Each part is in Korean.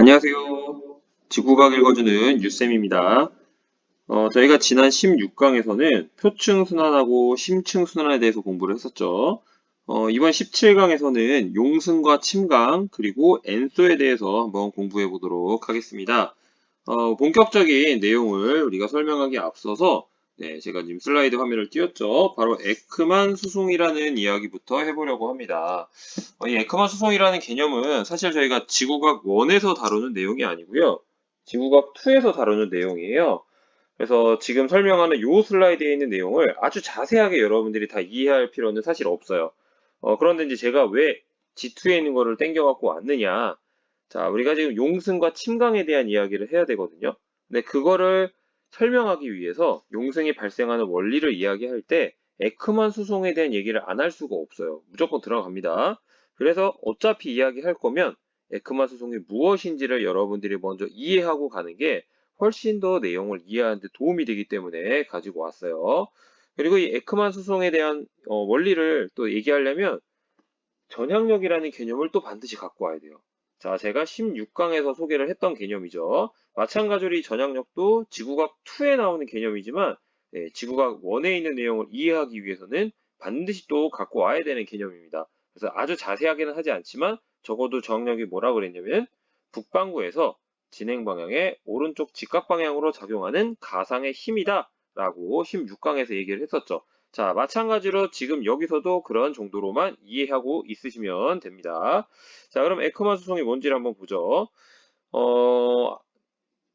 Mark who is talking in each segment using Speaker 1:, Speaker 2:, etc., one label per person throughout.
Speaker 1: 안녕하세요. 지구과학 읽어주는 유쌤입니다. 저희가 지난 16강에서는 표층 순환하고 심층 순환에 대해서 공부를 했었죠. 이번 17강에서는 용승과 침강 그리고 엔소에 대해서 한번 공부해 보도록 하겠습니다. 본격적인 내용을 우리가 설명하기 앞서서 네, 제가 지금 슬라이드 화면을 띄웠죠. 바로 에크만 수송이라는 이야기부터 해보려고 합니다. 이 에크만 수송이라는 개념은 사실 저희가 지구과학 1에서 다루는 내용이 아니고요. 지구과학 2에서 다루는 내용이에요. 그래서 지금 설명하는 요 슬라이드에 있는 내용을 아주 자세하게 여러분들이 다 이해할 필요는 사실 없어요. 그런데 이제 제가 왜 G2에 있는 거를 땡겨갖고 왔느냐. 자, 우리가 지금 용승과 침강에 대한 이야기를 해야 되거든요. 근데 그거를 설명하기 위해서 용승이 발생하는 원리를 이야기할 때 에크만 수송에 대한 얘기를 안 할 수가 없어요. 무조건 들어갑니다. 그래서 어차피 이야기할 거면 에크만 수송이 무엇인지를 여러분들이 먼저 이해하고 가는 게 훨씬 더 내용을 이해하는 데 도움이 되기 때문에 가지고 왔어요. 그리고 이 에크만 수송에 대한 원리를 또 얘기하려면 전향력이라는 개념을 또 반드시 갖고 와야 돼요. 자, 제가 16강에서 소개를 했던 개념이죠. 마찬가지로 이 전향력도 지구과학 2에 나오는 개념이지만 지구과학 1에 있는 내용을 이해하기 위해서는 반드시 또 갖고 와야 되는 개념입니다. 그래서 아주 자세하게는 하지 않지만 적어도 전향력이 뭐라 그랬냐면 북반구에서 진행 방향의 오른쪽 직각 방향으로 작용하는 가상의 힘이다 라고 16강에서 얘기를 했었죠. 자, 마찬가지로 지금 여기서도 그런 정도로만 이해하고 있으시면 됩니다. 자, 그럼 에크만 수송이 뭔지를 한번 보죠.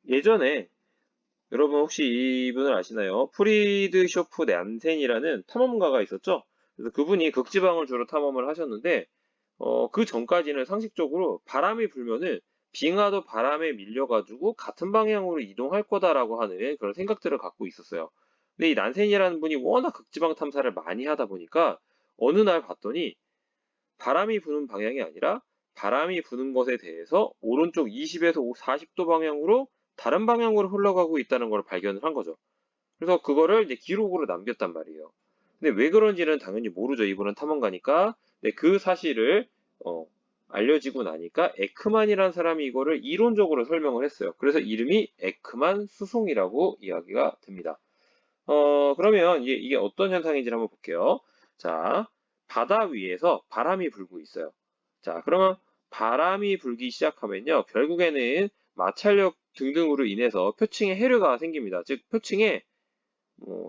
Speaker 1: 예전에 여러분 혹시 이분을 아시나요? 프리드쇼프 난센이라는 탐험가가 있었죠? 그래서 그분이 극지방을 주로 탐험을 하셨는데 그 전까지는 상식적으로 바람이 불면은 빙하도 바람에 밀려가지고 같은 방향으로 이동할 거다라고 하는 그런 생각들을 갖고 있었어요. 근데 이 난센이라는 분이 워낙 극지방 탐사를 많이 하다 보니까 어느 날 봤더니 바람이 부는 방향이 아니라 바람이 부는 것에 대해서 오른쪽 20에서 40도 방향으로 다른 방향으로 흘러가고 있다는 걸 발견을 한 거죠. 그래서 그거를 이제 기록으로 남겼단 말이에요. 근데 왜 그런지는 당연히 모르죠. 이분은 탐험가니까. 근데 그 사실을 어, 알려지고 나니까 에크만이라는 사람이 이거를 이론적으로 설명을 했어요. 그래서 이름이 에크만 수송이라고 이야기가 됩니다. 그러면 이게 어떤 현상인지 한번 볼게요. 자, 바다 위에서 바람이 불고 있어요. 자, 그러면 바람이 불기 시작하면요. 결국에는 마찰력 등등으로 인해서 표층에 해류가 생깁니다. 즉, 표층에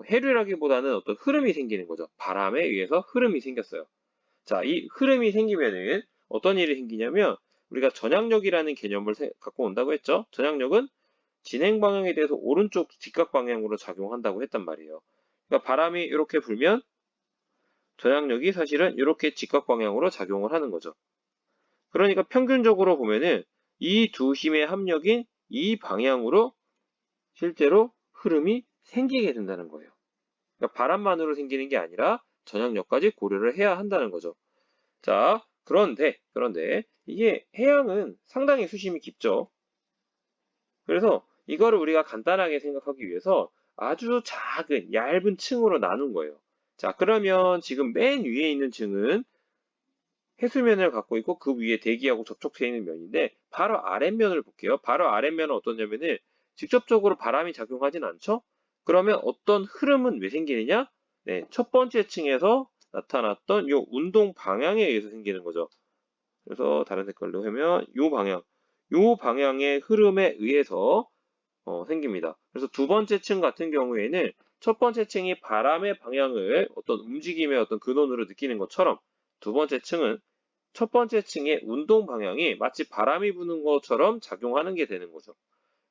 Speaker 1: 해류라기보다는 어떤 흐름이 생기는 거죠. 바람에 의해서 흐름이 생겼어요. 자, 이 흐름이 생기면은 어떤 일이 생기냐면 우리가 전향력이라는 개념을 갖고 온다고 했죠. 전향력은 진행 방향에 대해서 오른쪽 직각 방향으로 작용한다고 했단 말이에요. 그러니까 바람이 이렇게 불면 전향력이 사실은 이렇게 직각 방향으로 작용을 하는 거죠. 그러니까 평균적으로 보면은 이 두 힘의 합력인 이 방향으로 실제로 흐름이 생기게 된다는 거예요. 그러니까 바람만으로 생기는 게 아니라 전향력까지 고려를 해야 한다는 거죠. 자, 그런데 이게 해양은 상당히 수심이 깊죠. 그래서 이거를 우리가 간단하게 생각하기 위해서 아주 작은 얇은 층으로 나눈 거예요. 자, 그러면 지금 맨 위에 있는 층은 해수면을 갖고 있고 그 위에 대기하고 접촉되어 있는 면인데 바로 아랫면을 볼게요. 바로 아랫면은 어떠냐면은 직접적으로 바람이 작용하진 않죠? 그러면 어떤 흐름은 왜 생기느냐? 네, 첫 번째 층에서 나타났던 이 운동 방향에 의해서 생기는 거죠. 그래서 다른 색깔로 하면 이 방향의 흐름에 의해서 생깁니다. 그래서 두 번째 층 같은 경우에는 첫 번째 층이 바람의 방향을 어떤 움직임의 어떤 근원으로 느끼는 것처럼 두 번째 층은 첫 번째 층의 운동 방향이 마치 바람이 부는 것처럼 작용하는 게 되는 거죠.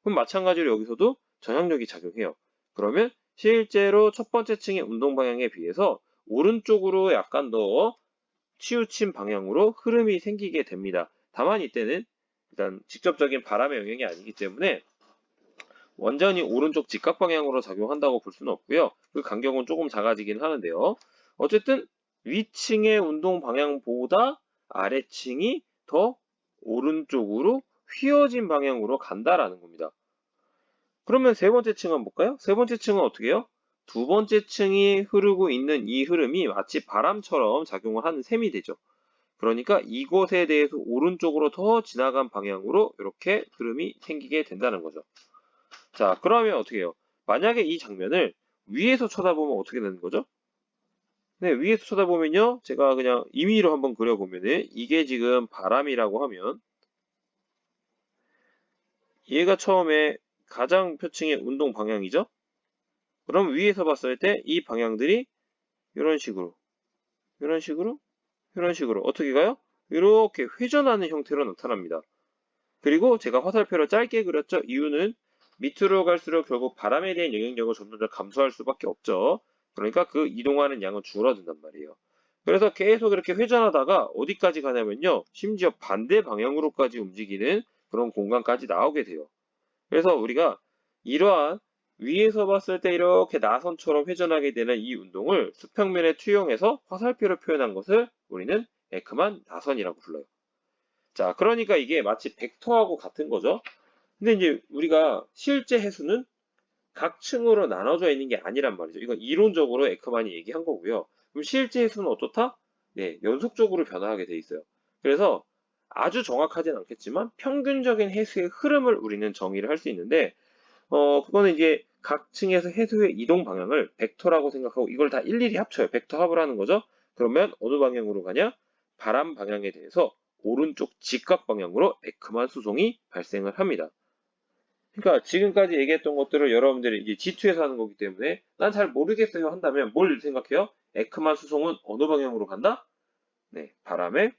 Speaker 1: 그럼 마찬가지로 여기서도 전향력이 작용해요. 그러면 실제로 첫 번째 층의 운동 방향에 비해서 오른쪽으로 약간 더 치우친 방향으로 흐름이 생기게 됩니다. 다만 이때는 일단 직접적인 바람의 영향이 아니기 때문에 완전히 오른쪽 직각 방향으로 작용한다고 볼 수는 없고요. 그 간격은 조금 작아지긴 하는데요. 어쨌든 위층의 운동 방향보다 아래층이 더 오른쪽으로 휘어진 방향으로 간다라는 겁니다. 그러면 세 번째 층은 한번 볼까요? 세 번째 층은 어떻게 해요? 두 번째 층이 흐르고 있는 이 흐름이 마치 바람처럼 작용을 하는 셈이 되죠. 그러니까 이곳에 대해서 오른쪽으로 더 지나간 방향으로 이렇게 흐름이 생기게 된다는 거죠. 자, 그러면 어떻게 해요? 만약에 이 장면을 위에서 쳐다보면 어떻게 되는 거죠? 네, 위에서 쳐다보면요. 제가 그냥 임의로 한번 그려보면은 이게 지금 바람이라고 하면 얘가 처음에 가장 표층의 운동 방향이죠? 그럼 위에서 봤을 때 이 방향들이 이런 식으로, 이런 식으로, 이런 식으로 어떻게 가요? 이렇게 회전하는 형태로 나타납니다. 그리고 제가 화살표를 짧게 그렸죠? 이유는 밑으로 갈수록 결국 바람에 대한 영향력을 점점 더 감소할 수밖에 없죠. 그러니까 그 이동하는 양은 줄어든단 말이에요. 그래서 계속 이렇게 회전하다가 어디까지 가냐면요. 심지어 반대 방향으로까지 움직이는 그런 공간까지 나오게 돼요. 그래서 우리가 이러한 위에서 봤을 때 이렇게 나선처럼 회전하게 되는 이 운동을 수평면에 투영해서 화살표로 표현한 것을 우리는 에크만 나선이라고 불러요. 자, 그러니까 이게 마치 벡터하고 같은 거죠. 근데 이제 우리가 실제 해수는 각 층으로 나눠져 있는 게 아니란 말이죠. 이건 이론적으로 에크만이 얘기한 거고요. 그럼 실제 해수는 어떻다? 네, 연속적으로 변화하게 돼 있어요. 그래서 아주 정확하진 않겠지만 평균적인 해수의 흐름을 우리는 정의를 할 수 있는데 그거는 이제 각 층에서 해수의 이동 방향을 벡터라고 생각하고 이걸 다 일일이 합쳐요. 벡터 합을 하는 거죠. 그러면 어느 방향으로 가냐? 바람 방향에 대해서 오른쪽 직각 방향으로 에크만 수송이 발생을 합니다. 그러니까 지금까지 얘기했던 것들을 여러분들이 이제 G2에서 하는 거기 때문에 난 잘 모르겠어요 한다면 뭘 생각해요? 에크만 수송은 어느 방향으로 간다? 네, 바람의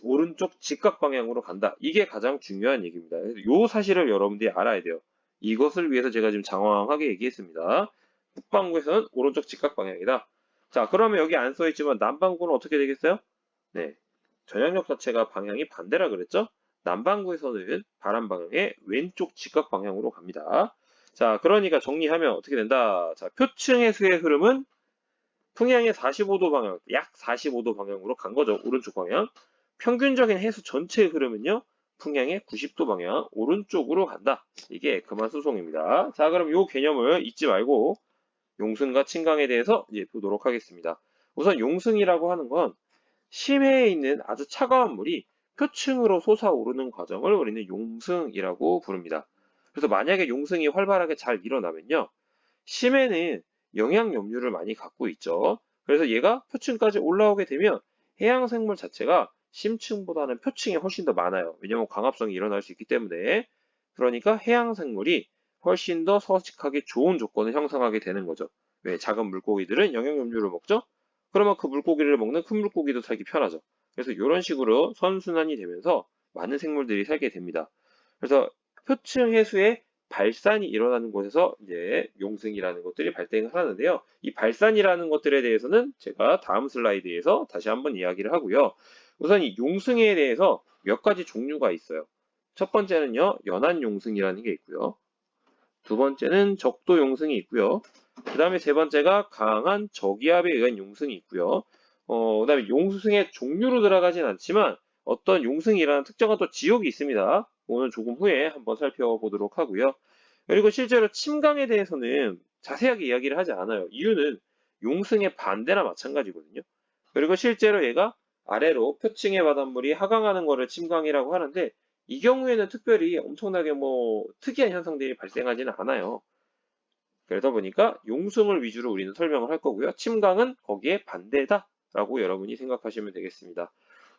Speaker 1: 오른쪽 직각 방향으로 간다. 이게 가장 중요한 얘기입니다. 이 사실을 여러분들이 알아야 돼요. 이것을 위해서 제가 지금 장황하게 얘기했습니다. 북반구에서는 오른쪽 직각 방향이다. 자, 그러면 여기 안 써있지만 남반구는 어떻게 되겠어요? 네, 전향력 자체가 방향이 반대라 그랬죠? 남반구에서는 바람 방향의 왼쪽 직각 방향으로 갑니다. 자, 그러니까 정리하면 어떻게 된다? 자, 표층의 수의 흐름은 풍향의 45도 방향, 약 45도 방향으로 간 거죠. 오른쪽 방향. 평균적인 해수 전체의 흐름은요. 풍향의 90도 방향, 오른쪽으로 간다. 이게 그만 수송입니다. 자, 그럼 이 개념을 잊지 말고 용승과 침강에 대해서 이제 보도록 하겠습니다. 우선 용승이라고 하는 건 심해에 있는 아주 차가운 물이 표층으로 솟아오르는 과정을 우리는 용승이라고 부릅니다. 그래서 만약에 용승이 활발하게 잘 일어나면요. 심해는 영양 염류를 많이 갖고 있죠. 그래서 얘가 표층까지 올라오게 되면 해양 생물 자체가 심층보다는 표층이 훨씬 더 많아요. 왜냐하면 광합성이 일어날 수 있기 때문에. 그러니까 해양 생물이 훨씬 더 서식하기 좋은 조건을 형성하게 되는 거죠. 왜? 작은 물고기들은 영양 염류를 먹죠? 그러면 그 물고기를 먹는 큰 물고기도 살기 편하죠. 그래서 이런 식으로 선순환이 되면서 많은 생물들이 살게 됩니다. 그래서 표층 해수의 발산이 일어나는 곳에서 이제 용승이라는 것들이 발생을 하는데요. 이 발산이라는 것들에 대해서는 제가 다음 슬라이드에서 다시 한번 이야기를 하고요. 우선 이 용승에 대해서 몇 가지 종류가 있어요. 첫 번째는요, 연안 용승이라는 게 있고요. 두 번째는 적도 용승이 있고요. 그 다음에 세 번째가 강한 저기압에 의한 용승이 있고요. 그 다음에 용승의 종류로 들어가진 않지만 어떤 용승이라는 특정한 또 지역이 있습니다. 오늘 조금 후에 한번 살펴보도록 하고요. 그리고 실제로 침강에 대해서는 자세하게 이야기를 하지 않아요. 이유는 용승의 반대나 마찬가지거든요. 그리고 실제로 얘가 아래로 표층의 바닷물이 하강하는 것을 침강이라고 하는데 이 경우에는 특별히 엄청나게 뭐 특이한 현상들이 발생하지는 않아요. 그러다 보니까 용승을 위주로 우리는 설명을 할 거고요. 침강은 거기에 반대다라고 여러분이 생각하시면 되겠습니다.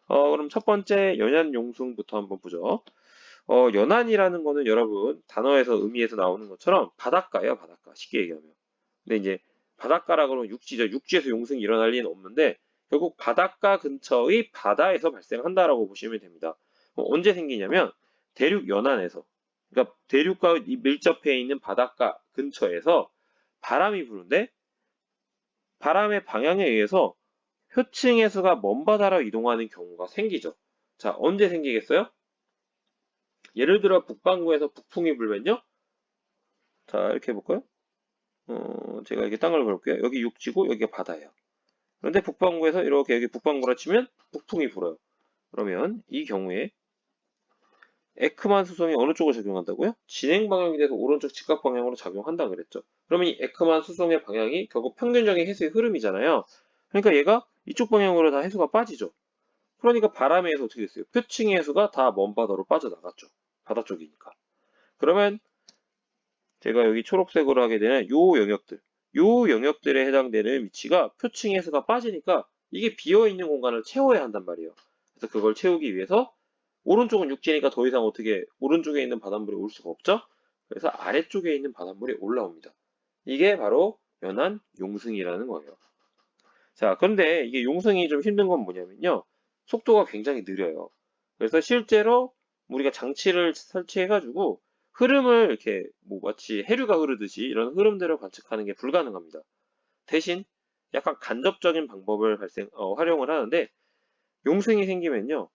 Speaker 1: 그럼 첫 번째 연안용승부터 한번 보죠. 연안이라는 거는 여러분 단어에서 의미에서 나오는 것처럼 바닷가예요, 바닷가. 쉽게 얘기하면. 근데 이제 바닷가라 그러면 육지죠. 육지에서 용승이 일어날 리는 없는데 결국 바닷가 근처의 바다에서 발생한다라고 보시면 됩니다. 언제 생기냐면 대륙 연안에서, 그러니까 대륙과 밀접해 있는 바닷가 근처에서 바람이 부는데 바람의 방향에 의해서 표층 해수가 먼 바다로 이동하는 경우가 생기죠. 자, 언제 생기겠어요? 예를 들어 북반구에서 북풍이 불면요. 자, 이렇게 해볼까요? 제가 이렇게 땅을 걸게요. 여기 육지고 여기가 바다예요. 그런데 북반구에서 이렇게 여기 북반구라 치면 북풍이 불어요. 그러면 이 경우에 에크만 수송이 어느 쪽으로 작용한다고요? 진행 방향에 대해서 오른쪽 직각 방향으로 작용한다 그랬죠. 그러면 이 에크만 수송의 방향이 결국 평균적인 해수의 흐름이잖아요. 그러니까 얘가 이쪽 방향으로 다 해수가 빠지죠. 그러니까 바람에 의해서 어떻게 됐어요? 표층의 해수가 다 먼바다로 빠져나갔죠. 바다 쪽이니까. 그러면 제가 여기 초록색으로 하게 되는 요 영역들에 해당되는 위치가 표층 해수가 빠지니까 이게 비어있는 공간을 채워야 한단 말이에요. 그래서 그걸 채우기 위해서 오른쪽은 육지니까 더 이상 어떻게 오른쪽에 있는 바닷물이 올 수가 없죠? 그래서 아래쪽에 있는 바닷물이 올라옵니다. 이게 바로 연안 용승이라는 거예요. 자, 그런데 이게 용승이 좀 힘든 건 뭐냐면요. 속도가 굉장히 느려요. 그래서 실제로 우리가 장치를 설치해가지고 흐름을 이렇게 뭐 마치 해류가 흐르듯이 이런 흐름대로 관측하는 게 불가능합니다. 대신 약간 간접적인 방법을 활용을 하는데 용승이 생기면요.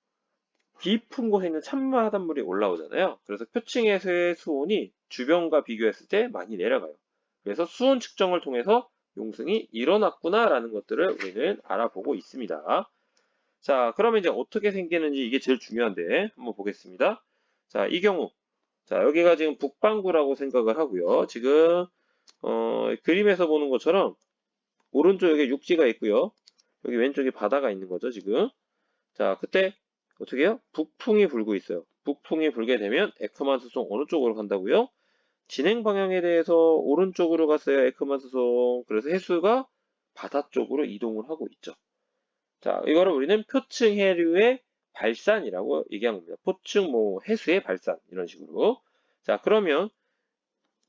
Speaker 1: 깊은 곳에 있는 찬바닷물이 올라오잖아요. 그래서 표층에서의 수온이 주변과 비교했을 때 많이 내려가요. 그래서 수온 측정을 통해서 용승이 일어났구나라는 것들을 우리는 알아보고 있습니다. 자, 그러면 이제 어떻게 생기는지 이게 제일 중요한데 한번 보겠습니다. 자, 이 경우 자, 여기가 지금 북반구라고 생각을 하고요. 지금 그림에서 보는 것처럼 오른쪽에 육지가 있고요. 여기 왼쪽에 바다가 있는 거죠, 지금. 자, 그때 어떻게 해요? 북풍이 불고 있어요. 북풍이 불게 되면 에크만 수송 어느 쪽으로 간다고요? 진행 방향에 대해서 오른쪽으로 갔어요. 에크만 수송. 그래서 해수가 바다 쪽으로 이동을 하고 있죠. 자, 이거를 우리는 표층 해류의 발산이라고 얘기한 겁니다. 표층 뭐 해수의 발산 이런 식으로. 자, 그러면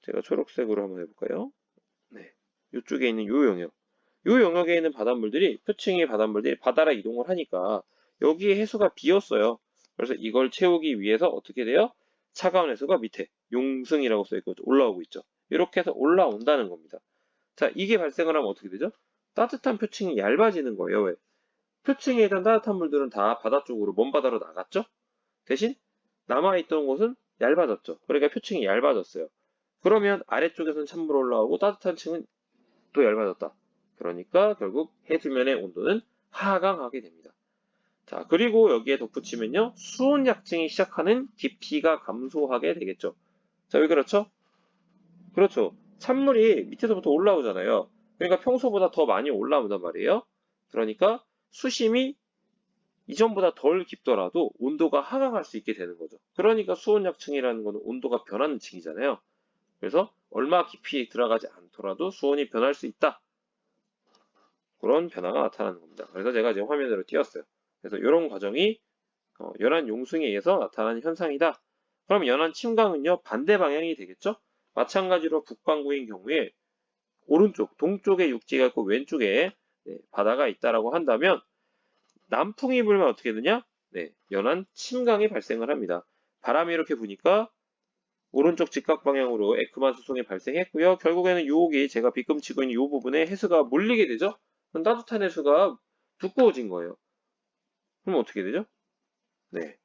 Speaker 1: 제가 초록색으로 한번 해볼까요? 네, 이쪽에 있는 요 영역. 요 영역에 있는 바닷물들이 표층의 바닷물들이 바다로 이동을 하니까 여기에 해수가 비었어요. 그래서 이걸 채우기 위해서 어떻게 돼요? 차가운 해수가 밑에 용승이라고 써있고 올라오고 있죠. 이렇게 해서 올라온다는 겁니다. 자, 이게 발생을 하면 어떻게 되죠? 따뜻한 표층이 얇아지는 거예요. 왜? 표층에 있던 따뜻한 물들은 다 바다 쪽으로 먼 바다로 나갔죠? 대신 남아있던 곳은 얇아졌죠. 그러니까 표층이 얇아졌어요. 그러면 아래쪽에서는 찬물 올라오고 따뜻한 층은 또 얇아졌다. 그러니까 결국 해수면의 온도는 하강하게 됩니다. 자, 그리고 여기에 덧붙이면요. 수온 약증이 시작하는 깊이가 감소하게 되겠죠. 자, 왜 그렇죠? 그렇죠. 찬물이 밑에서부터 올라오잖아요. 그러니까 평소보다 더 많이 올라온단 말이에요. 그러니까 수심이 이전보다 덜 깊더라도 온도가 하강할 수 있게 되는 거죠. 그러니까 수온 약층이라는 것은 온도가 변하는 층이잖아요. 그래서 얼마 깊이 들어가지 않더라도 수온이 변할 수 있다. 그런 변화가 나타나는 겁니다. 그래서 제가 지금 화면으로 띄웠어요. 그래서 이런 과정이 연안 용승에 의해서 나타나는 현상이다. 그럼 연안 침강은요 반대 방향이 되겠죠? 마찬가지로 북반구인 경우에 오른쪽 동쪽에 육지가 있고 왼쪽에 바다가 있다라고 한다면 남풍이 불면 어떻게 되냐? 네, 연안 침강이 발생을 합니다. 바람이 이렇게 부니까 오른쪽 직각 방향으로 에크만 수송이 발생했고요. 결국에는 여기 제가 빗금치고 있는 이 부분에 해수가 몰리게 되죠. 그럼 따뜻한 해수가 두꺼워진 거예요. 그럼 어떻게 되죠? 네,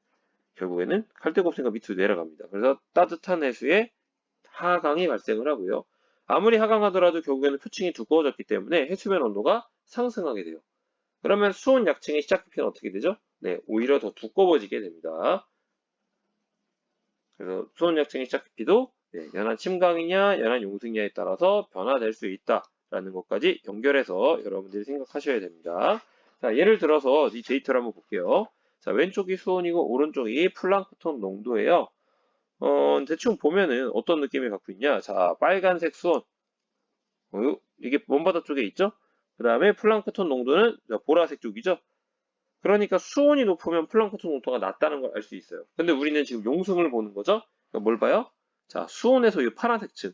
Speaker 1: 결국에는 갈대곱슬가 밑으로 내려갑니다. 그래서 따뜻한 해수에 하강이 발생을 하고요. 아무리 하강하더라도 결국에는 표층이 두꺼워졌기 때문에 해수면 온도가 상승하게 돼요. 그러면 수온 약층의 시작 깊이는 어떻게 되죠? 네, 오히려 더 두꺼워지게 됩니다. 그래서 수온 약층의 시작 깊이도 연안 침강이냐, 연안 용승이냐에 따라서 변화될 수 있다라는 것까지 연결해서 여러분들이 생각하셔야 됩니다. 자, 예를 들어서 이 데이터를 한번 볼게요. 자, 왼쪽이 수온이고 오른쪽이 플랑크톤 농도예요. 대충 보면은 어떤 느낌을 갖고 있냐? 자, 빨간색 수온. 이게 먼바다 쪽에 있죠? 그 다음에 플랑크톤 농도는 보라색 쪽이죠? 그러니까 수온이 높으면 플랑크톤 농도가 낮다는 걸 알 수 있어요. 근데 우리는 지금 용승을 보는 거죠? 그러니까 뭘 봐요? 자, 수온에서 이 파란색 층,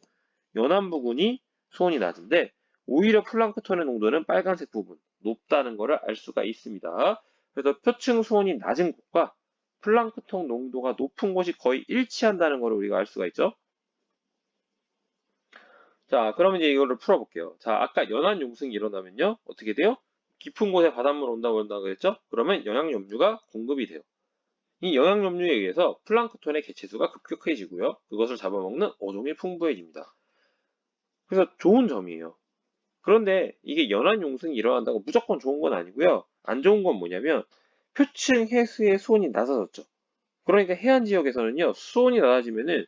Speaker 1: 연안 부근이 수온이 낮은데 오히려 플랑크톤의 농도는 빨간색 부분, 높다는 것을 알 수가 있습니다. 그래서 표층 수온이 낮은 곳과 플랑크톤 농도가 높은 곳이 거의 일치한다는 것을 우리가 알 수가 있죠. 자, 그러면 이제 이거를 풀어볼게요. 자, 아까 연안 용승이 일어나면요. 어떻게 돼요? 깊은 곳에 바닷물 온다고 그랬죠? 그러면 영양염류가 공급이 돼요. 이 영양염류에 의해서 플랑크톤의 개체수가 급격해지고요. 그것을 잡아먹는 어종이 풍부해집니다. 그래서 좋은 점이에요. 그런데 이게 연안 용승이 일어난다고 무조건 좋은 건 아니고요. 안 좋은 건 뭐냐면 표층 해수의 수온이 낮아졌죠. 그러니까 해안 지역에서는요. 수온이 낮아지면은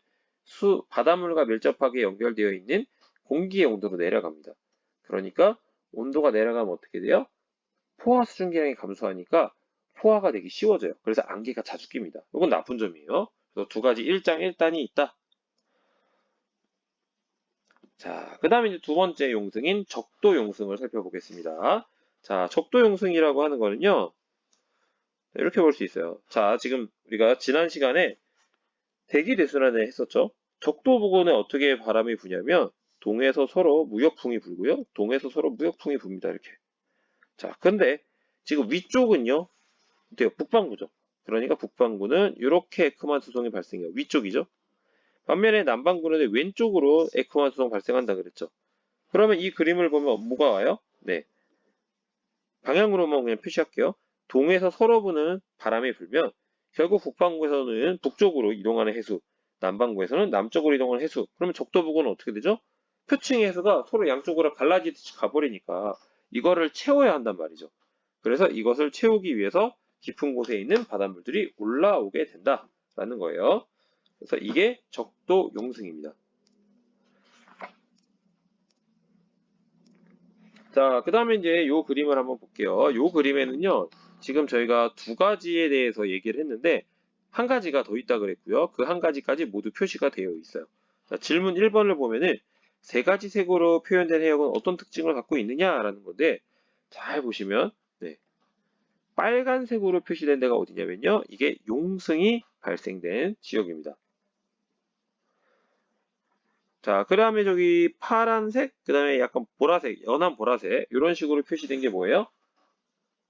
Speaker 1: 바닷물과 밀접하게 연결되어 있는 공기의 온도도 내려갑니다. 그러니까 온도가 내려가면 어떻게 돼요? 포화 수증기량이 감소하니까 포화가 되기 쉬워져요. 그래서 안개가 자주 낍니다. 이건 나쁜 점이에요. 그래서 두 가지 1장 1단이 있다. 자, 그 다음에 이제 두 번째 용승인 적도 용승을 살펴보겠습니다. 자, 적도 용승이라고 하는 거는요, 이렇게 볼 수 있어요. 자, 지금 우리가 지난 시간에 대기대순환을 했었죠. 적도 부근에 어떻게 바람이 부냐면, 동에서 서로 무역풍이 불고요. 동에서 서로 무역풍이 붑니다. 이렇게. 자, 근데 지금 위쪽은요, 어때요? 북반구죠. 그러니까 북반구는 이렇게 에크만 수송이 발생해요. 위쪽이죠. 반면에 남반구는 왼쪽으로 에크만 수송 발생한다 그랬죠. 그러면 이 그림을 보면 뭐가 와요? 네. 방향으로만 그냥 표시할게요. 동에서 서로 부는 바람이 불면 결국 북반구에서는 북쪽으로 이동하는 해수, 남반구에서는 남쪽으로 이동하는 해수. 그러면 적도 부근은 어떻게 되죠? 표층의 해수가 서로 양쪽으로 갈라지듯이 가버리니까 이거를 채워야 한단 말이죠. 그래서 이것을 채우기 위해서 깊은 곳에 있는 바닷물들이 올라오게 된다라는 거예요. 그래서 이게 적도 용승입니다. 자, 그 다음에 이제 요 그림을 한번 볼게요. 요 그림에는요, 지금 저희가 두 가지에 대해서 얘기를 했는데, 한 가지가 더 있다 그랬고요. 그 한 가지까지 모두 표시가 되어 있어요. 자, 질문 1번을 보면은, 세 가지 색으로 표현된 해역은 어떤 특징을 갖고 있느냐라는 건데, 잘 보시면, 네, 빨간색으로 표시된 데가 어디냐면요, 이게 용승이 발생된 지역입니다. 자, 그 다음에 저기 파란색, 그 다음에 약간 보라색, 연한 보라색, 이런 식으로 표시된 게 뭐예요?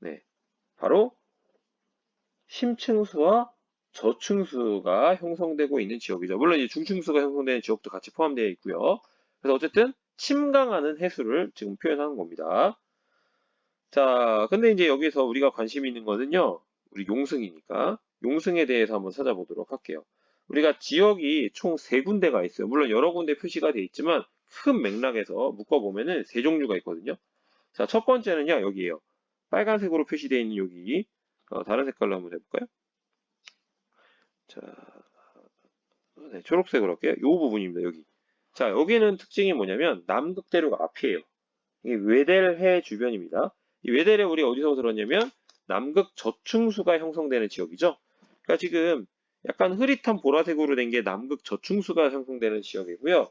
Speaker 1: 네, 바로 심층수와 저층수가 형성되고 있는 지역이죠. 물론 이제 중층수가 형성되는 지역도 같이 포함되어 있고요. 그래서 어쨌든 침강하는 해수를 지금 표현하는 겁니다. 자, 근데 이제 여기서 우리가 관심 있는 거는요, 우리 용승이니까 용승에 대해서 한번 찾아보도록 할게요. 우리가 지역이 총 세 군데가 있어요. 물론 여러 군데 표시가 되어 있지만 큰 맥락에서 묶어보면은 세 종류가 있거든요. 자, 첫 번째는요, 여기에요. 빨간색으로 표시되어 있는 여기, 다른 색깔로 한번 해볼까요? 자, 네, 초록색으로 할게요. 이 부분입니다, 여기. 자, 여기는 특징이 뭐냐면, 남극대륙 앞이에요. 이게 외델해 주변입니다. 이 외델해 우리 어디서 들었냐면, 남극 저층수가 형성되는 지역이죠. 그러니까 지금 약간 흐릿한 보라색으로 된 게 남극 저층수가 형성되는 지역이고요.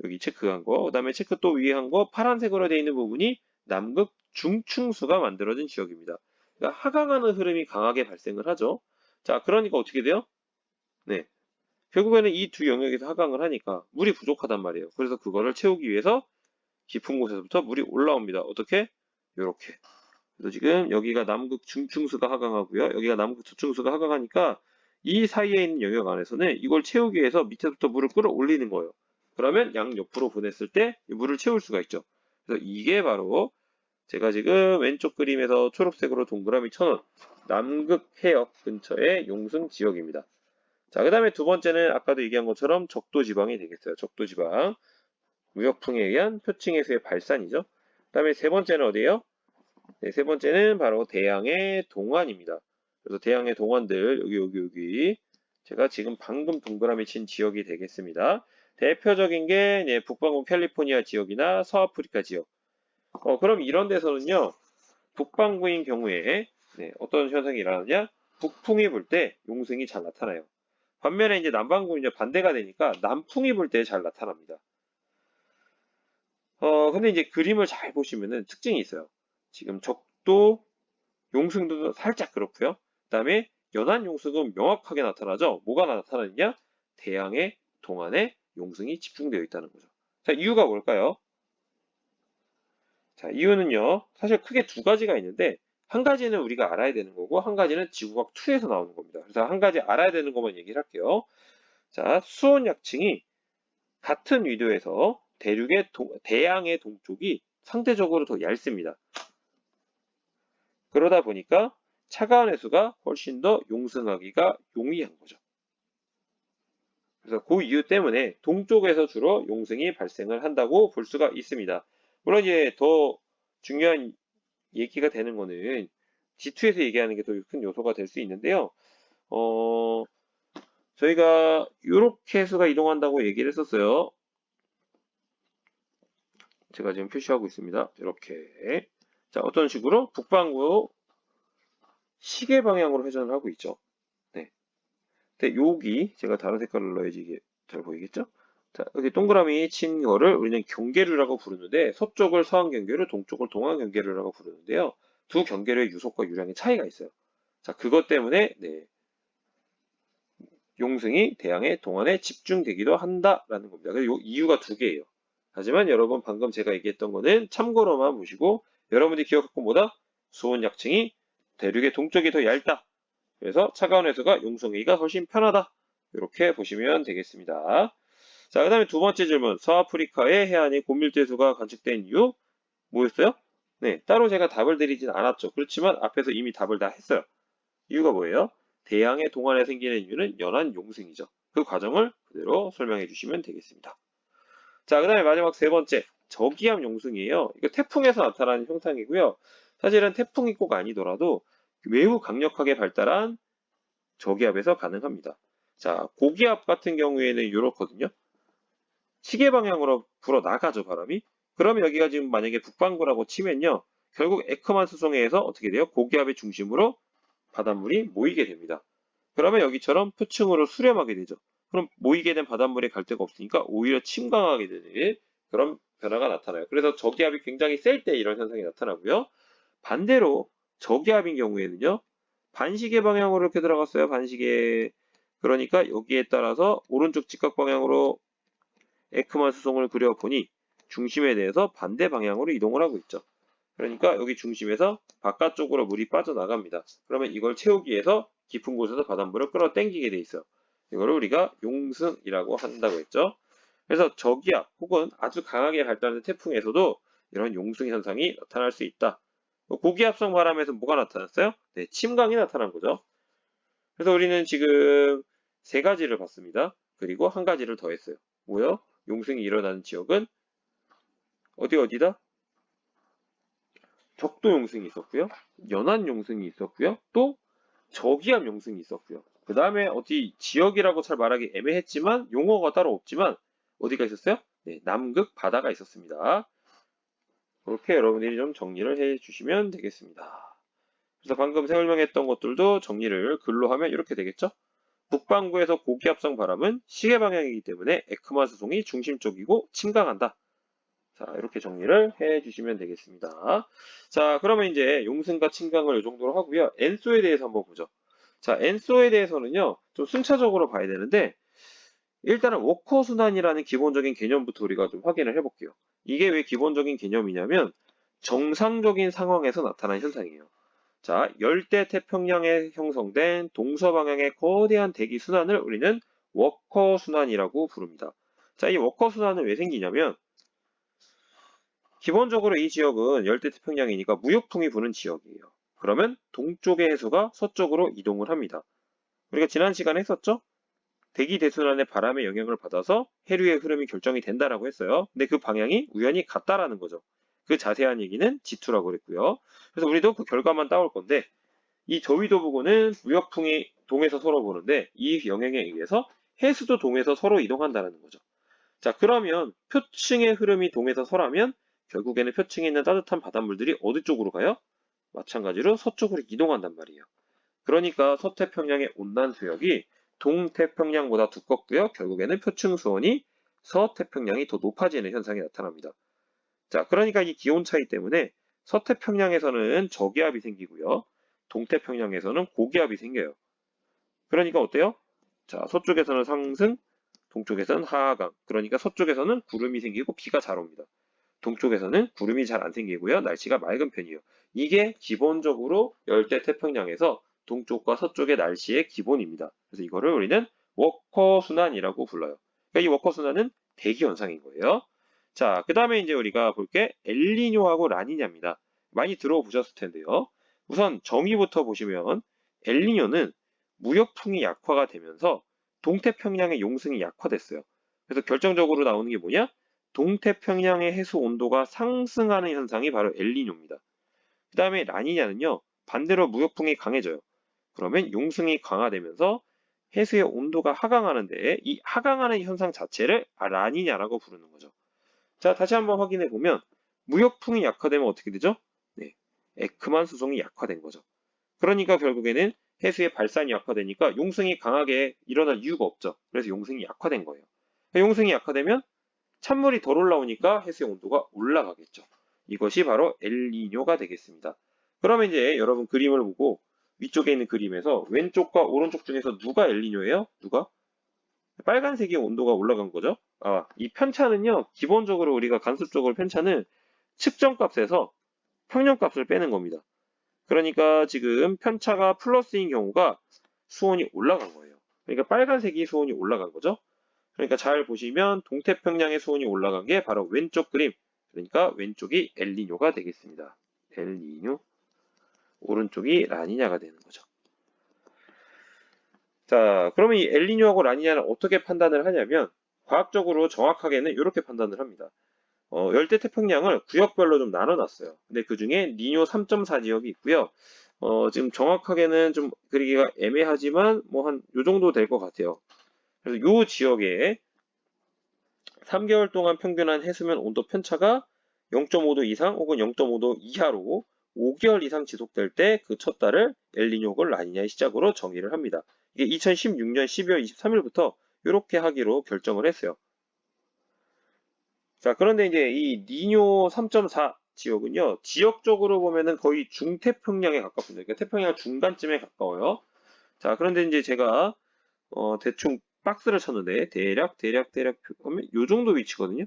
Speaker 1: 여기 체크한 거, 그 다음에 체크 또 위에 한 거, 파란색으로 되어 있는 부분이 남극 중층수가 만들어진 지역입니다. 그러니까 하강하는 흐름이 강하게 발생을 하죠. 자, 그러니까 어떻게 돼요? 네. 결국에는 이 두 영역에서 하강을 하니까 물이 부족하단 말이에요. 그래서 그거를 채우기 위해서 깊은 곳에서부터 물이 올라옵니다. 어떻게? 요렇게. 그래서 지금 여기가 남극 중층수가 하강하고요. 여기가 남극 저층수가 하강하니까 이 사이에 있는 영역 안에서는 이걸 채우기 위해서 밑에부터 물을 끌어올리는 거예요. 그러면 양옆으로 보냈을 때 물을 채울 수가 있죠. 그래서 이게 바로 제가 지금 왼쪽 그림에서 초록색으로 동그라미 쳐놓은 남극 해역 근처의 용승 지역입니다. 자, 그 다음에 두 번째는 아까도 얘기한 것처럼 적도지방이 되겠어요. 적도지방. 무역풍에 의한 표층해수의 발산이죠. 그 다음에 세 번째는 어디예요? 네, 세 번째는 바로 대양의 동안입니다. 그래서 대양의 동안들, 여기. 제가 지금 방금 동그라미 친 지역이 되겠습니다. 대표적인 게 북반구 캘리포니아 지역이나 서아프리카 지역. 그럼 이런 데서는요, 북반구인 경우에 어떤 현상이 일어나느냐? 북풍이 불 때 용승이 잘 나타나요. 반면에 이제 남반구는 이제 반대가 되니까 남풍이 불 때 잘 나타납니다. 근데 이제 그림을 잘 보시면은 특징이 있어요. 지금 적도, 용승도 살짝 그렇고요. 그 다음에 연안 용승은 명확하게 나타나죠. 뭐가 나타나느냐? 대양의 동안에 용승이 집중되어 있다는 거죠. 자, 이유가 뭘까요? 자, 이유는요. 사실 크게 두 가지가 있는데 한 가지는 우리가 알아야 되는 거고 한 가지는 지구과학 2에서 나오는 겁니다. 그래서 한 가지 알아야 되는 것만 얘기를 할게요. 자, 수온약층이 같은 위도에서 대양의 동쪽이 상대적으로 더 얇습니다. 그러다 보니까 차가운 해수가 훨씬 더 용승하기가 용이한 거죠. 그래서 그 이유 때문에 동쪽에서 주로 용승이 발생을 한다고 볼 수가 있습니다. 물론 이제 더 중요한 얘기가 되는 거는 G2에서 얘기하는 게 더 큰 요소가 될 수 있는데요. 저희가 이렇게 해수가 이동한다고 얘기를 했었어요. 제가 지금 표시하고 있습니다. 이렇게. 자, 어떤 식으로? 북반구 시계 방향으로 회전을 하고 있죠. 네. 근데 여기 제가 다른 색깔을 넣어야지 이게 잘 보이겠죠? 자, 여기 동그라미 친 거를 우리는 경계류라고 부르는데 서쪽을 서한 경계류, 동쪽을 동한 경계류라고 부르는데요. 두 경계류의 유속과 유량의 차이가 있어요. 자, 그것 때문에 네, 용승이 대양의 동안에 집중되기도 한다라는 겁니다. 그리고 이유가 두 개예요. 하지만 여러분 방금 제가 얘기했던 거는 참고로만 보시고 여러분들이 기억할 건 뭐다? 수온 약층이 대륙의 동쪽이 더 얇다. 그래서 차가운 해수가 용성이가 훨씬 편하다. 이렇게 보시면 되겠습니다. 자, 그 다음에 두 번째 질문. 서아프리카의 해안이 고밀대수가 관측된 이유 뭐였어요? 네, 따로 제가 답을 드리진 않았죠. 그렇지만 앞에서 이미 답을 다 했어요. 이유가 뭐예요? 대양의 동안에 생기는 이유는 연안 용승이죠. 그 과정을 그대로 설명해 주시면 되겠습니다. 자, 그 다음에 마지막 세 번째. 저기압 용승이에요. 이거 태풍에서 나타나는 현상이고요. 사실은 태풍이 꼭 아니더라도 매우 강력하게 발달한 저기압에서 가능합니다. 자, 고기압 같은 경우에는 이렇거든요. 시계 방향으로 불어 나가죠, 바람이. 그러면 여기가 지금 만약에 북반구라고 치면요. 결국 에크만 수송에 의해서 어떻게 돼요? 고기압의 중심으로 바닷물이 모이게 됩니다. 그러면 여기처럼 표층으로 수렴하게 되죠. 그럼 모이게 된 바닷물이 갈 데가 없으니까 오히려 침강하게 되는 그런 변화가 나타나요. 그래서 저기압이 굉장히 셀 때 이런 현상이 나타나고요. 반대로 저기압인 경우에는요. 반시계 방향으로 이렇게 들어갔어요. 반시계. 그러니까 여기에 따라서 오른쪽 직각 방향으로 에크만 수송을 그려보니 중심에 대해서 반대 방향으로 이동을 하고 있죠. 그러니까 여기 중심에서 바깥쪽으로 물이 빠져나갑니다. 그러면 이걸 채우기 위해서 깊은 곳에서 바닷물을 끌어당기게 돼 있어요. 이거를 우리가 용승이라고 한다고 했죠. 그래서 저기압 혹은 아주 강하게 발달하는 태풍에서도 이런 용승 현상이 나타날 수 있다. 고기압성 바람에서 뭐가 나타났어요? 네, 침강이 나타난 거죠. 그래서 우리는 지금 세 가지를 봤습니다. 그리고 한 가지를 더했어요. 뭐요? 용승이 일어나는 지역은 어디다? 적도 용승이 있었고요. 연안 용승이 있었고요. 또 저기압 용승이 있었고요. 그 다음에 어디 지역이라고 잘 말하기 애매했지만 용어가 따로 없지만 어디가 있었어요? 네, 남극 바다가 있었습니다. 그렇게 여러분들이 좀 정리를 해 주시면 되겠습니다. 그래서 방금 설명했던 것들도 정리를 글로 하면 이렇게 되겠죠? 북반구에서 고기압성 바람은 시계 방향이기 때문에 에크마 수송이 중심 쪽이고 침강한다. 자, 이렇게 정리를 해 주시면 되겠습니다. 자, 그러면 이제 용승과 침강을 이 정도로 하고요. 엔소에 대해서 한번 보죠. 자, 엔소에 대해서는요, 좀 순차적으로 봐야 되는데, 일단은 워커 순환이라는 기본적인 개념부터 우리가 좀 확인을 해볼게요. 이게 왜 기본적인 개념이냐면, 정상적인 상황에서 나타난 현상이에요. 자, 열대 태평양에 형성된 동서방향의 거대한 대기 순환을 우리는 워커 순환이라고 부릅니다. 자, 이 워커 순환은 왜 생기냐면, 기본적으로 이 지역은 열대태평양이니까 무역풍이 부는 지역이에요. 그러면 동쪽의 해수가 서쪽으로 이동을 합니다. 우리가 지난 시간에 했었죠? 대기 대순환의 바람의 영향을 받아서 해류의 흐름이 결정이 된다라고 했어요. 근데 그 방향이 우연히 같다라는 거죠. 그 자세한 얘기는 G2라고 그랬고요. 그래서 우리도 그 결과만 따올 건데 이 저위도 부근은 무역풍이 동에서 서로 부는데 이 영향에 의해서 해수도 동에서 서로 이동한다는 거죠. 자, 그러면 표층의 흐름이 동에서 서라면 결국에는 표층에 있는 따뜻한 바닷물들이 어디 쪽으로 가요? 마찬가지로 서쪽으로 이동한단 말이에요. 그러니까 서태평양의 온난 수역이 동태평양보다 두껍고요. 결국에는 표층 수온이 서태평양이 더 높아지는 현상이 나타납니다. 자, 그러니까 이 기온 차이 때문에 서태평양에서는 저기압이 생기고요. 동태평양에서는 고기압이 생겨요. 그러니까 어때요? 자, 서쪽에서는 상승, 동쪽에서는 하강. 그러니까 서쪽에서는 구름이 생기고 비가 잘 옵니다. 동쪽에서는 구름이 잘 안 생기고요. 날씨가 맑은 편이에요. 이게 기본적으로 열대 태평양에서 동쪽과 서쪽의 날씨의 기본입니다. 그래서 이거를 우리는 워커 순환이라고 불러요. 그러니까 이 워커 순환은 대기 현상인 거예요. 자, 그 다음에 이제 우리가 볼 게 엘니뇨하고 라니냐입니다. 많이 들어보셨을 텐데요. 우선 정의부터 보시면 엘니뇨는 무역풍이 약화가 되면서 동태평양의 용승이 약화됐어요. 그래서 결정적으로 나오는 게 뭐냐? 동태평양의 해수 온도가 상승하는 현상이 바로 엘니뇨입니다. 그 다음에 라니냐는요, 반대로 무역풍이 강해져요. 그러면 용승이 강화되면서 해수의 온도가 하강하는데 이 하강하는 현상 자체를 라니냐라고 부르는 거죠. 자, 다시 한번 확인해 보면 무역풍이 약화되면 어떻게 되죠? 네, 에크만 수송이 약화된 거죠. 그러니까 결국에는 해수의 발산이 약화되니까 용승이 강하게 일어날 이유가 없죠. 그래서 용승이 약화된 거예요. 용승이 약화되면 찬물이 덜 올라오니까 해수의 온도가 올라가겠죠. 이것이 바로 엘니뇨가 되겠습니다. 그러면 이제 여러분 그림을 보고 위쪽에 있는 그림에서 왼쪽과 오른쪽 중에서 누가 엘니뇨예요? 누가? 빨간색이 온도가 올라간 거죠. 이 편차는요, 기본적으로 우리가 간접적으로 편차는 측정값에서 평년값을 빼는 겁니다. 그러니까 지금 편차가 플러스인 경우가 수온이 올라간 거예요. 그러니까 빨간색이 수온이 올라간 거죠. 그러니까 잘 보시면 동태평양의 수온이 올라간 게 바로 왼쪽 그림. 그러니까 왼쪽이 엘니뇨가 되겠습니다. 엘니뇨. 오른쪽이 라니냐가 되는 거죠. 자, 그러면 이 엘니뇨하고 라니냐는 어떻게 판단을 하냐면 과학적으로 정확하게는 이렇게 판단을 합니다. 열대 태평양을 구역별로 좀 나눠놨어요. 근데 그 중에 니뇨 3.4 지역이 있고요. 지금 정확하게는 좀 그리기가 애매하지만 뭐 한 요 정도 될 것 같아요. 그래서 요 지역에 3개월 동안 평균한 해수면 온도 편차가 0.5도 이상 혹은 0.5도 이하로 5개월 이상 지속될 때 그 첫 달을 엘니뇨걸 라니냐의 시작으로 정의를 합니다. 이게 2016년 12월 23일부터 이렇게 하기로 결정을 했어요. 자, 그런데 이제 이 니뇨 3.4 지역은요, 지역적으로 보면은 거의 중태평양에 가깝습니다. 그러니까 태평양 중간쯤에 가까워요. 자, 그런데 이제 제가 대충 박스를 쳤는데 대략 보면 요 정도 위치거든요.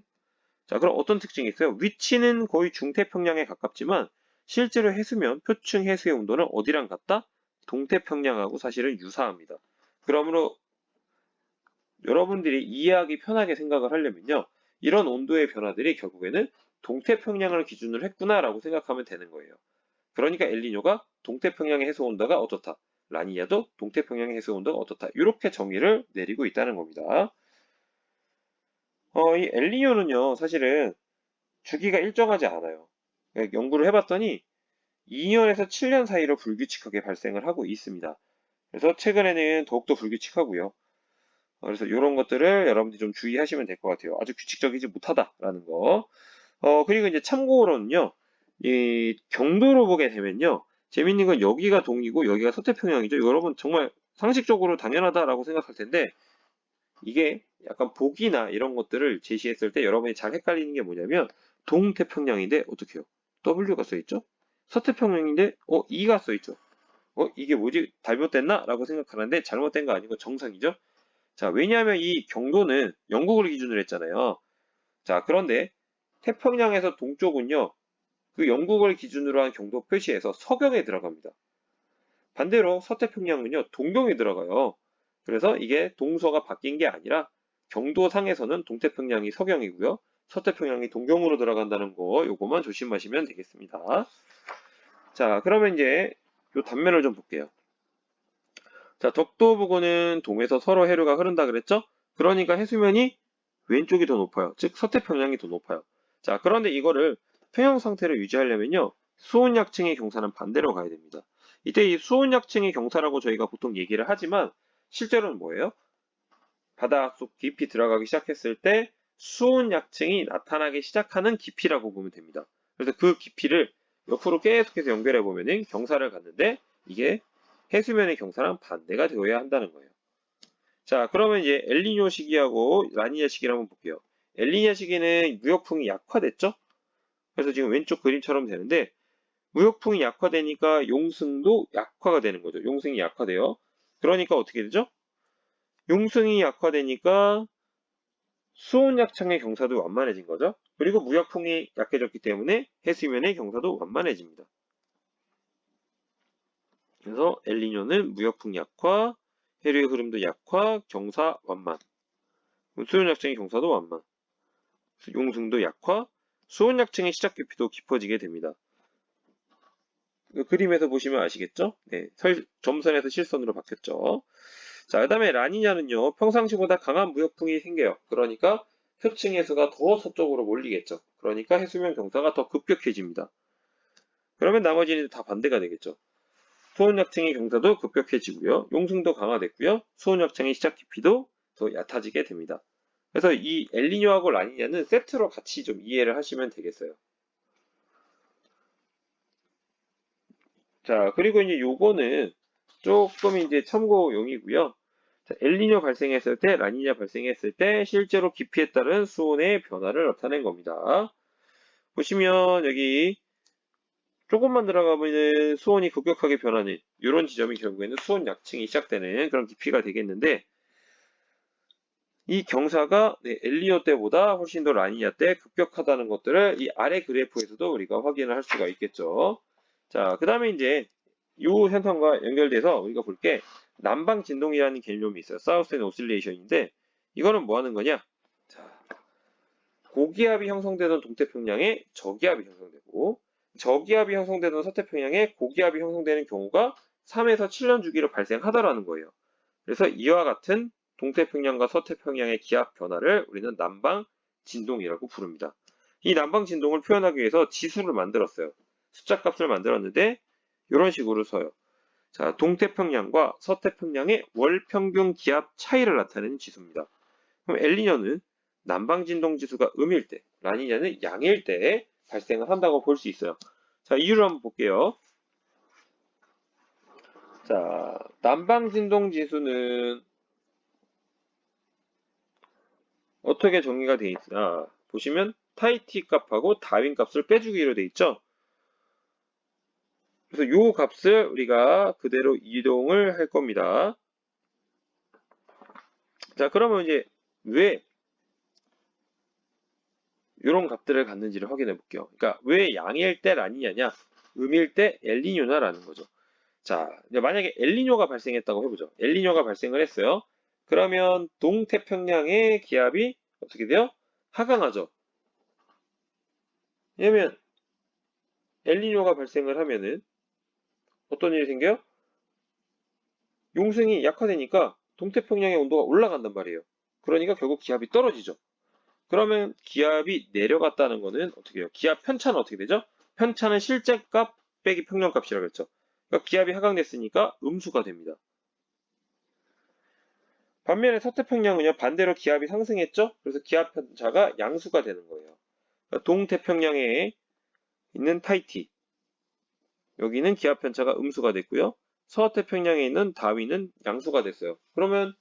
Speaker 1: 자, 그럼 어떤 특징이 있어요? 위치는 거의 중태평양에 가깝지만 실제로 해수면 표층 해수의 온도는 어디랑 같다? 동태평양하고 사실은 유사합니다. 그러므로 여러분들이 이해하기 편하게 생각을 하려면요. 이런 온도의 변화들이 결국에는 동태평양을 기준으로 했구나라고 생각하면 되는 거예요. 그러니까 엘니뇨가 동태평양의 해수 온도가 어떻다. 라니냐도 동태평양의 해수 온도가 어떻다. 이렇게 정의를 내리고 있다는 겁니다. 이 엘니뇨는요, 사실은 주기가 일정하지 않아요. 그러니까 연구를 해봤더니 2년에서 7년 사이로 불규칙하게 발생을 하고 있습니다. 그래서 최근에는 더욱더 불규칙하고요. 그래서 이런 것들을 여러분들이 좀 주의하시면 될 것 같아요. 아주 규칙적이지 못하다라는 거. 그리고 이제 참고로는요, 이 경도로 보게 되면요, 재밌는 건 여기가 동이고 여기가 서태평양이죠. 여러분 정말 상식적으로 당연하다라고 생각할 텐데, 이게 약간 복이나 이런 것들을 제시했을 때 여러분이 잘 헷갈리는 게 뭐냐면, 동태평양인데 어떻게 해요? W가 써있죠? 서태평양인데, E가 써있죠? 이게 뭐지? 잘못됐나? 라고 생각하는데 잘못된 거 아니고 정상이죠? 자, 왜냐하면 이 경도는 영국을 기준으로 했잖아요. 자, 그런데 태평양에서 동쪽은요, 그 영국을 기준으로 한 경도 표시에서 서경에 들어갑니다. 반대로 서태평양은요, 동경에 들어가요. 그래서 이게 동서가 바뀐 게 아니라 경도상에서는 동태평양이 서경이고요. 서태평양이 동경으로 들어간다는 거, 요거만 조심하시면 되겠습니다. 자, 그러면 이제 요 단면을 좀 볼게요. 자, 적도 부근은 동에서 서로 해류가 흐른다 그랬죠? 그러니까 해수면이 왼쪽이 더 높아요. 즉 서태평양이 더 높아요. 자, 그런데 이거를 평형 상태를 유지하려면요. 수온약층의 경사는 반대로 가야 됩니다. 이때 이 수온약층의 경사라고 저희가 보통 얘기를 하지만 실제로는 뭐예요? 바닷속 깊이 들어가기 시작했을 때 수온약층이 나타나기 시작하는 깊이라고 보면 됩니다. 그래서 그 깊이를 옆으로 계속해서 연결해 보면은 경사를 갖는데 이게 해수면의 경사랑 반대가 되어야 한다는 거예요. 자, 그러면 이제 엘니뇨 시기하고 라니냐 시기를 한번 볼게요. 엘니냐 시기는 무역풍이 약화됐죠? 그래서 지금 왼쪽 그림처럼 되는데 무역풍이 약화되니까 용승도 약화가 되는 거죠. 용승이 약화돼요. 그러니까 어떻게 되죠? 용승이 약화되니까 수온약층의 경사도 완만해진 거죠. 그리고 무역풍이 약해졌기 때문에 해수면의 경사도 완만해집니다. 그래서 엘니뇨는 무역풍 약화, 해류의 흐름도 약화, 경사 완만. 수온약층의 경사도 완만. 용승도 약화, 수온약층의 시작 깊이도 깊어지게 됩니다. 그림에서 보시면 아시겠죠? 네, 점선에서 실선으로 바뀌었죠. 자, 그 다음에 라니냐는요, 평상시보다 강한 무역풍이 생겨요. 그러니까 표층 해수가 더 서쪽으로 몰리겠죠. 그러니까 해수면 경사가 더 급격해집니다. 그러면 나머지는 다 반대가 되겠죠. 수온약층의 경사도 급격해지고요. 용승도 강화됐고요. 수온약층의 시작 깊이도 더 얕아지게 됩니다. 그래서 이 엘니뇨하고 라니냐는 세트로 같이 좀 이해를 하시면 되겠어요. 자, 그리고 이제 요거는 조금 이제 참고용이고요. 자, 엘니뇨 발생했을 때, 라니냐 발생했을 때 실제로 기피에 따른 수온의 변화를 나타낸 겁니다. 보시면 여기 조금만 들어가면 수온이 급격하게 변하는 이런 지점이 결국에는 수온 약층이 시작되는 그런 기피가 되겠는데 이 경사가 엘니뇨 때보다 훨씬 더 라니냐 때 급격하다는 것들을 이 아래 그래프에서도 우리가 확인을 할 수가 있겠죠. 자, 그 다음에 이제 이 현상과 연결돼서 우리가 볼 게 남방 진동이라는 개념이 있어요. 사우스앤 오실레이션인데 이거는 뭐 하는 거냐? 자, 고기압이 형성되던 동태평양에 저기압이 형성되고 저기압이 형성되던 서태평양에 고기압이 형성되는 경우가 3에서 7년 주기로 발생하다라는 거예요. 그래서 이와 같은 동태평양과 서태평양의 기압 변화를 우리는 남방 진동이라고 부릅니다. 이 남방 진동을 표현하기 위해서 지수를 만들었어요. 숫자 값을 만들었는데 이런 식으로 써요. 자, 동태평양과 서태평양의 월 평균 기압 차이를 나타내는 지수입니다. 그럼 엘니뇨는 남방 진동 지수가 음일 때, 라니냐는 양일 때에 발생을 한다고 볼 수 있어요. 자, 이유를 한번 볼게요. 자, 남방 진동 지수는 어떻게 정의가 되어 있나 보시면 타이티 값하고 다윈 값을 빼주기로 되어 있죠. 그래서 이 값을 우리가 그대로 이동을 할 겁니다. 자, 그러면 이제 왜 이런 값들을 갖는지를 확인해 볼게요. 그러니까 왜 양일 때 라니냐냐, 음일 때 엘니뇨냐라는 거죠. 자, 이제 만약에 엘니뇨가 발생했다고 해보죠. 엘니뇨가 발생을 했어요. 그러면 동태평양의 기압이 어떻게 돼요? 하강하죠. 왜냐면 엘니뇨가 발생을 하면은 어떤 일이 생겨요? 용승이 약화되니까 동태평양의 온도가 올라간단 말이에요. 그러니까 결국 기압이 떨어지죠. 그러면 기압이 내려갔다는 거는 어떻게 해요? 기압 편차는 어떻게 되죠? 편차는 실제값 빼기 평균값이라고 했죠. 그러니까 기압이 하강됐으니까 음수가 됩니다. 반면에 서태평양은요, 반대로 기압이 상승했죠? 그래서 기압 편차가 양수가 되는 거예요. 그러니까 동태평양에 있는 타이티, 여기는 기압 편차가 음수가 됐고요. 서태평양에 있는 다윈은 양수가 됐어요. 그러면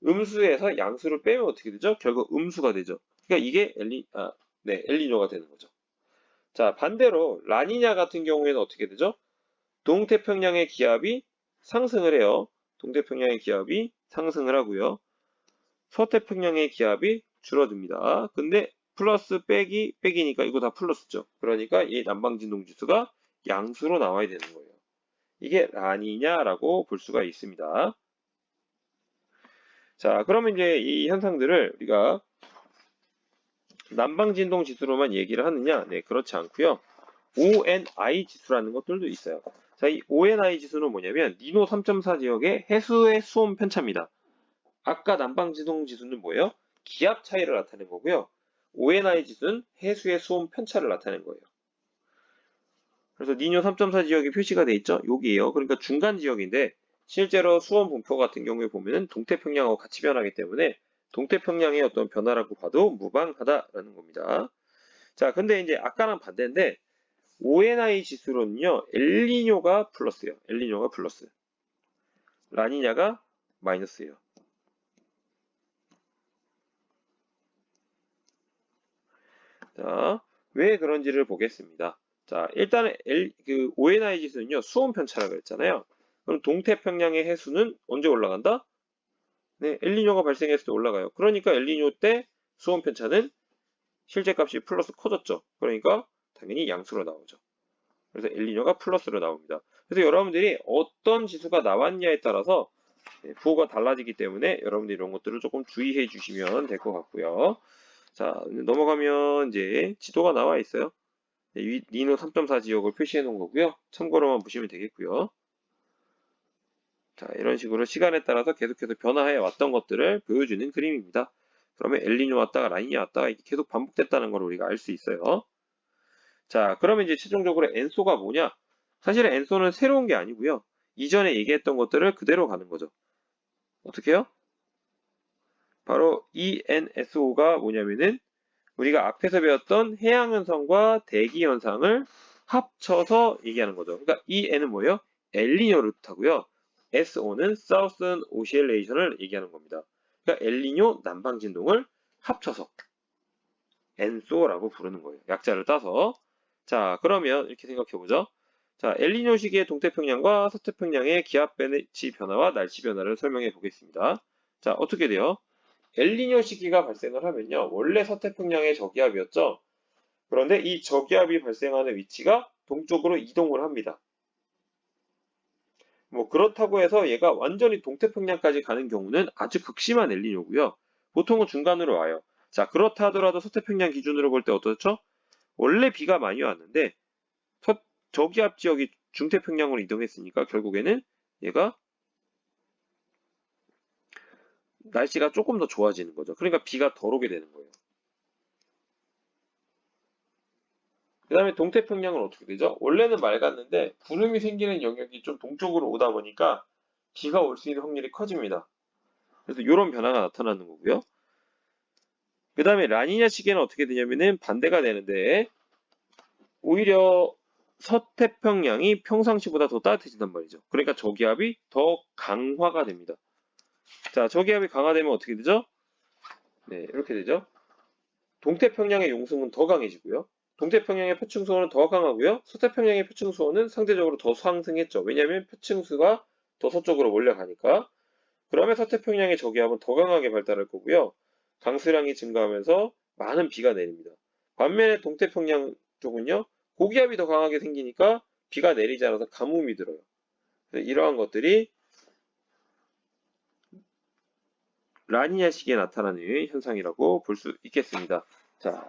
Speaker 1: 음수에서 양수를 빼면 어떻게 되죠? 결국 음수가 되죠. 그러니까 이게 엘니뇨가 되는 거죠. 자, 반대로 라니냐 같은 경우에는 어떻게 되죠? 동태평양의 기압이 상승을 해요. 동태평양의 기압이 상승을 하고요. 서태평양의 기압이 줄어듭니다. 근데 플러스 빼기 빼기니까 이거 다 플러스죠. 그러니까 이 남방진동지수가 양수로 나와야 되는 거예요. 이게 라니냐라고 볼 수가 있습니다. 자, 그러면 이제 이 현상들을 우리가 남방진동 지수로만 얘기를 하느냐? 네, 그렇지 않고요. ONI 지수라는 것들도 있어요. 자, 이 ONI 지수는 뭐냐면 니노 3.4 지역의 해수의 수온 편차입니다. 아까 남방진동 지수는 뭐예요? 기압 차이를 나타낸 거고요. ONI 지수는 해수의 수온 편차를 나타낸 거예요. 그래서 니노 3.4 지역이 표시가 돼 있죠? 여기에요. 그러니까 중간 지역인데 실제로 수온 분포 같은 경우에 보면은 동태평양하고 같이 변하기 때문에 동태평양의 어떤 변화라고 봐도 무방하다라는 겁니다. 자, 근데 이제 아까랑 반대인데 ONI 지수로는요, 엘니뇨가 플러스예요. 엘니뇨가 플러스. 라니냐가 마이너스예요. 자, 왜 그런지를 보겠습니다. 자, 일단은 ONI 지수는요, 수온 편차라고 했잖아요. 그럼 동태평양의 해수는 언제 올라간다? 네, 엘니뇨가 발생했을 때 올라가요. 그러니까 엘니뇨 때 수온 편차는 실제 값이 플러스 커졌죠. 그러니까 당연히 양수로 나오죠. 그래서 엘니뇨가 플러스로 나옵니다. 그래서 여러분들이 어떤 지수가 나왔냐에 따라서 부호가 달라지기 때문에 여러분들이 이런 것들을 조금 주의해 주시면 될 것 같고요. 자, 넘어가면 이제 지도가 나와 있어요. 니노 3.4 지역을 표시해 놓은 거고요. 참고로만 보시면 되겠고요. 자, 이런 식으로 시간에 따라서 계속해서 변화해 왔던 것들을 보여주는 그림입니다. 그러면 엘니뇨 왔다가 라니냐 왔다가 이게 계속 반복됐다는 걸 우리가 알 수 있어요. 자, 그러면 이제 최종적으로 엔소가 뭐냐? 사실은 엔소는 새로운 게 아니고요. 이전에 얘기했던 것들을 그대로 가는 거죠. 어떻게 해요? 바로 ENSO가 뭐냐면은 우리가 앞에서 배웠던 해양현상과 대기현상을 합쳐서 얘기하는 거죠. 그러니까 이 N은 뭐예요? 엘니뇨를 뜻하고요. SO는 Southern Oscillation을 얘기하는 겁니다. 그러니까 엘니뇨 남방 진동을 합쳐서 ENSO라고 부르는 거예요. 약자를 따서. 자, 그러면 이렇게 생각해 보죠. 자, 엘니뇨 시기의 동태평양과 서태평양의 기압 배치 변화와 날씨 변화를 설명해 보겠습니다. 자, 어떻게 돼요? 엘니뇨 시기가 발생을 하면요. 원래 서태평양의 저기압이었죠. 그런데 이 저기압이 발생하는 위치가 동쪽으로 이동을 합니다. 뭐 그렇다고 해서 얘가 완전히 동태평양까지 가는 경우는 아주 극심한 엘니뇨고요. 보통은 중간으로 와요. 자, 그렇다 하더라도 서태평양 기준으로 볼 때 어떻죠? 원래 비가 많이 왔는데 저기압 지역이 중태평양으로 이동했으니까 결국에는 얘가 날씨가 조금 더 좋아지는 거죠. 그러니까 비가 덜 오게 되는 거예요. 그 다음에 동태평양은 어떻게 되죠? 원래는 맑았는데 구름이 생기는 영역이 좀 동쪽으로 오다 보니까 비가 올 수 있는 확률이 커집니다. 그래서 이런 변화가 나타나는 거고요. 그 다음에 라니냐 시기에는 어떻게 되냐면은 반대가 되는데 오히려 서태평양이 평상시보다 더 따뜻해진단 말이죠. 그러니까 저기압이 더 강화가 됩니다. 자, 저기압이 강화되면 어떻게 되죠? 네, 이렇게 되죠. 동태평양의 용승은 더 강해지고요. 동태평양의 표층수온은 더 강하고요. 서태평양의 표층수온은 상대적으로 더 상승했죠. 왜냐하면 표층수가 더 서쪽으로 몰려가니까. 그러면 서태평양의 저기압은 더 강하게 발달할 거고요. 강수량이 증가하면서 많은 비가 내립니다. 반면에 동태평양 쪽은요. 고기압이 더 강하게 생기니까 비가 내리지 않아서 가뭄이 들어요. 이러한 것들이 라니냐 시기에 나타나는 현상이라고 볼 수 있겠습니다. 자,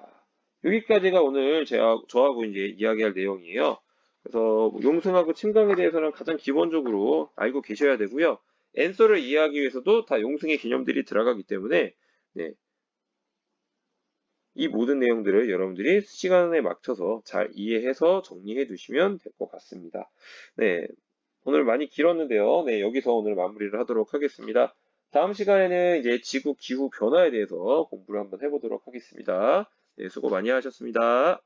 Speaker 1: 여기까지가 오늘 저하고 이제 이야기할 내용이에요. 그래서 뭐 용승하고 침강에 대해서는 가장 기본적으로 알고 계셔야 되고요. 엔소를 이해하기 위해서도 다 용승의 개념들이 들어가기 때문에 네, 이 모든 내용들을 여러분들이 시간에 맞춰서 잘 이해해서 정리해 두시면 될 것 같습니다. 네, 오늘 많이 길었는데요. 네, 여기서 오늘 마무리를 하도록 하겠습니다. 다음 시간에는 이제 지구 기후 변화에 대해서 공부를 한번 해보도록 하겠습니다. 네, 수고 많이 하셨습니다.